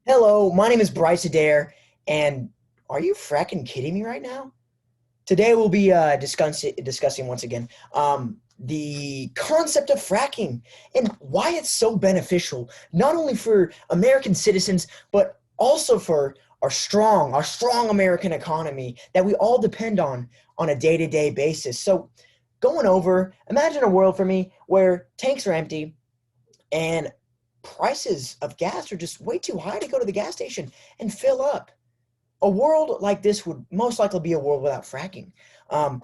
Hello, my name is Bryce Adair, and are you fracking kidding me right now? Today we'll be discussing once again the concept of fracking and why it's so beneficial, not only for American citizens, but also for our strong American economy that we all depend on a day-to-day basis. So going over, imagine a world for me where tanks are empty and prices of gas are just way too high to go to the gas station and fill up. A world like this would most likely be a world without fracking. Um,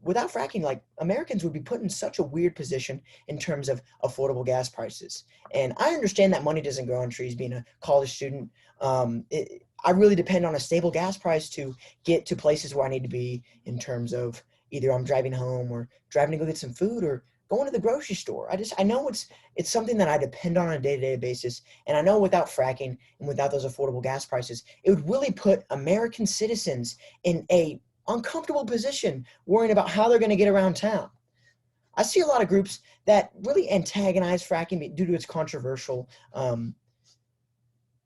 without fracking, like Americans would be put in such a weird position in terms of affordable gas prices. And I understand that money doesn't grow on trees. Being a college student, I really depend on a stable gas price to get to places where I need to be in terms of either I'm driving home or driving to go get some food or going to the grocery store. I know it's something that I depend on a day-to-day basis, and I know without fracking and without those affordable gas prices, it would really put American citizens in a uncomfortable position worrying about how they're going to get around town. I see a lot of groups that really antagonize fracking due to its controversial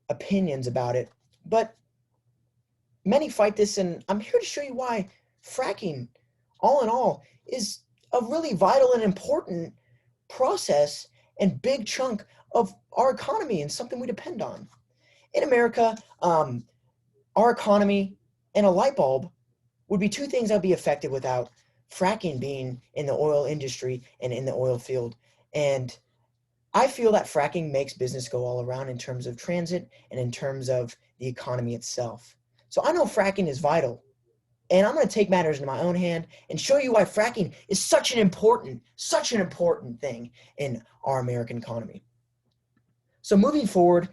opinions about it, but many fight this, and I'm here to show you why fracking, all in all, is a really vital and important process and big chunk of our economy and something we depend on. In America, our economy and a light bulb would be two things that would be affected without fracking being in the oil industry and in the oil field. And I feel that fracking makes business go all around in terms of transit and in terms of the economy itself. So I know fracking is vital, and I'm going to take matters into my own hand and show you why fracking is such an important thing in our American economy. So moving forward,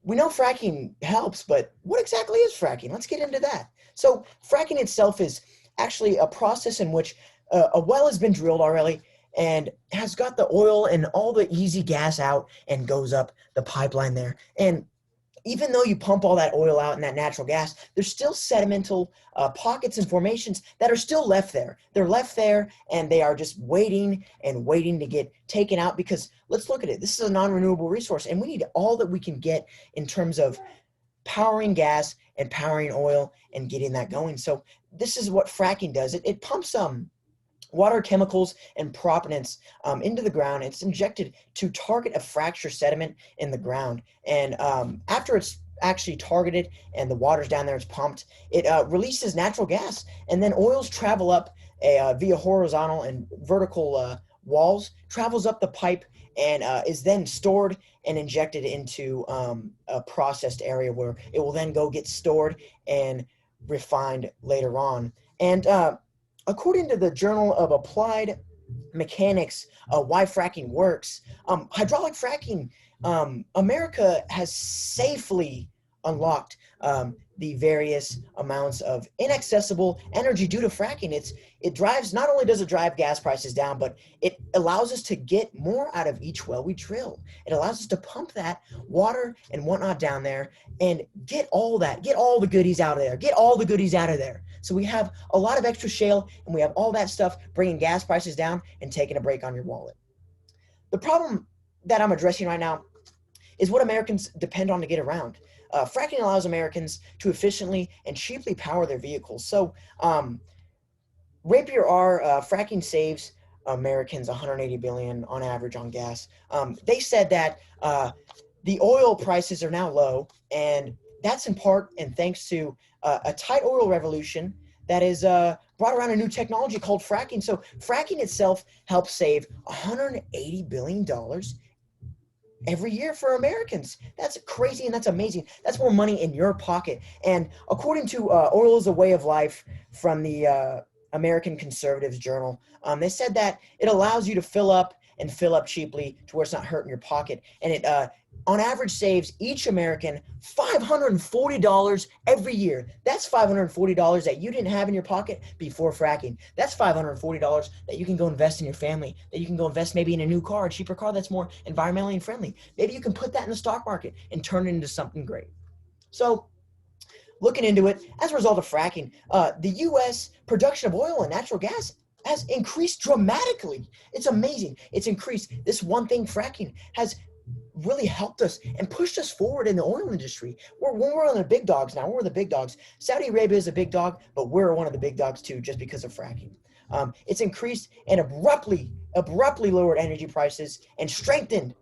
we know fracking helps, but what exactly is fracking? Let's get into that. So fracking itself is actually a process in which a well has been drilled already and has got the oil and all the easy gas out and goes up the pipeline there. And even though you pump all that oil out and that natural gas, there's still sedimental pockets and formations that are still left there. They're left there and they are just waiting and waiting to get taken out because let's look at it. This is a non-renewable resource and we need all that we can get in terms of powering gas and powering oil and getting that going. So this is what fracking does. It pumps water, chemicals, and proppants into the ground. It's injected to target a fracture sediment in the ground. And after it's actually targeted and the water's down there, it's pumped, it releases natural gas. And then oils travel up via horizontal and vertical walls, travels up the pipe, and is then stored and injected into a processed area where it will then go get stored and refined later on. And according to the Journal of Applied Mechanics, why fracking works, hydraulic fracking, America has safely unlocked the various amounts of inaccessible energy due to fracking. It drives, not only does it drive gas prices down, but it allows us to get more out of each well we drill. It allows us to pump that water and whatnot down there and get all the goodies out of there, get all the goodies out of there. So we have a lot of extra shale and we have all that stuff bringing gas prices down and taking a break on your wallet. The problem that I'm addressing right now is what Americans depend on to get around. Fracking allows Americans to efficiently and cheaply power their vehicles. So Rapier R, fracking saves Americans 180 billion on average on gas. They said that the oil prices are now low, and that's in part and thanks to a tight oil revolution that is brought around a new technology called fracking. So fracking itself helps save $180 billion every year for Americans. That's crazy and that's amazing. That's more money in your pocket. And according to Oil is a Way of Life from the American Conservatives Journal, they said that it allows you to fill up cheaply to where it's not hurting your pocket. And it on average saves each American $540 every year. That's $540 that you didn't have in your pocket before fracking. That's $540 that you can go invest in your family, that you can go invest maybe in a new car, a cheaper car that's more environmentally friendly. Maybe you can put that in the stock market and turn it into something great. So looking into it, as a result of fracking, the U.S. production of oil and natural gas has increased dramatically. It's amazing. It's increased. This one thing, fracking, has really helped us and pushed us forward in the oil industry. We're one of the big dogs now. We're the big dogs. Saudi Arabia is a big dog, but we're one of the big dogs too, just because of fracking. It's increased and abruptly lowered energy prices and strengthened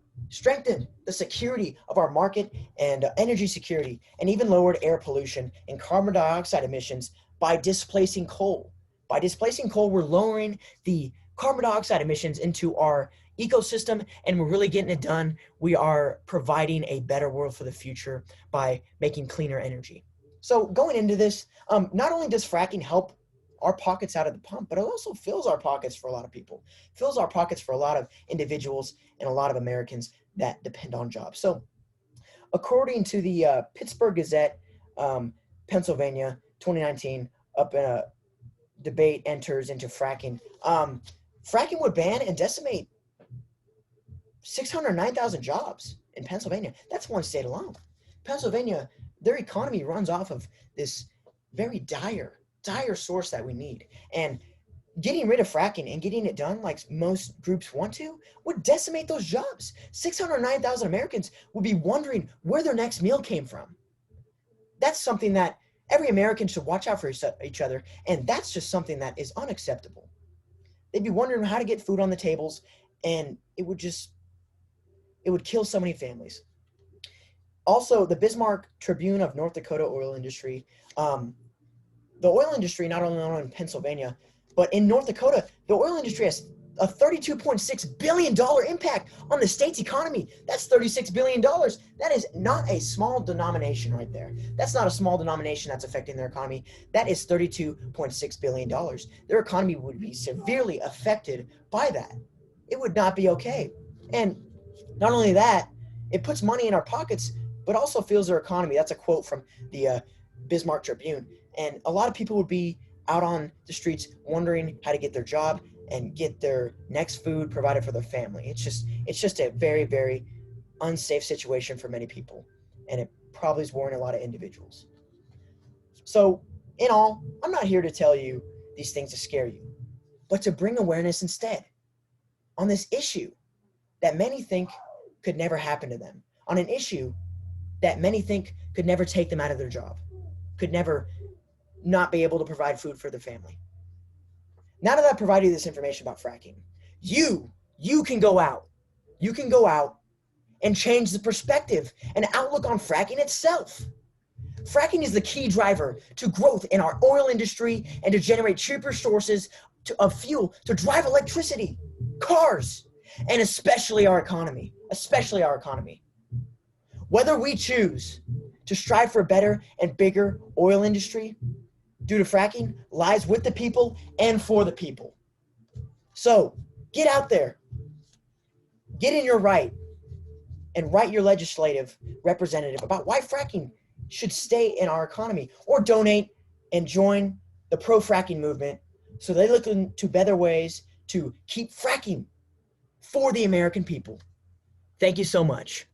the security of our market and energy security, and even lowered air pollution and carbon dioxide emissions by displacing coal. By displacing coal, we're lowering the carbon dioxide emissions into our ecosystem, and we're really getting it done. We are providing a better world for the future by making cleaner energy. So going into this, not only does fracking help our pockets out of the pump, but it also fills our pockets for a lot of people, fills our pockets for a lot of individuals and a lot of Americans that depend on jobs. So according to the Pittsburgh Gazette, Pennsylvania, 2019, up in a debate enters into fracking. Fracking would ban and decimate 609,000 jobs in Pennsylvania. That's one state alone. Pennsylvania, their economy runs off of this very dire source that we need. And getting rid of fracking and getting it done like most groups want to would decimate those jobs. 609,000 Americans would be wondering where their next meal came from. That's something that every American should watch out for each other, and that's just something that is unacceptable. They'd be wondering how to get food on the tables, and it would kill so many families. Also, the Bismarck Tribune of North Dakota oil industry, the oil industry not only in Pennsylvania, but in North Dakota, the oil industry has a $32.6 billion impact on the state's economy. That's $36 billion. That is not a small denomination right there. That's not a small denomination that's affecting their economy. That is $32.6 billion. Their economy would be severely affected by that. It would not be okay. And not only that, it puts money in our pockets, but also fuels their economy. That's a quote from the Bismarck Tribune. And a lot of people would be out on the streets wondering how to get their job and get their next food provided for their family. It's just a very, very unsafe situation for many people, and it probably is worrying a lot of individuals. So in all, I'm not here to tell you these things to scare you, but to bring awareness instead on this issue that many think could never happen to them, on an issue that many think could never take them out of their job, could never not be able to provide food for their family. Now that I've provided you this information about fracking, you can go out. You can go out and change the perspective and outlook on fracking itself. Fracking is the key driver to growth in our oil industry and to generate cheaper sources of fuel to drive electricity, cars, and especially our economy. Whether we choose to strive for a better and bigger oil industry due to fracking lies with the people and for the people. So get out there, get in your right, and write your legislative representative about why fracking should stay in our economy, or donate and join the pro-fracking movement so they look into better ways to keep fracking for the American people. Thank you so much.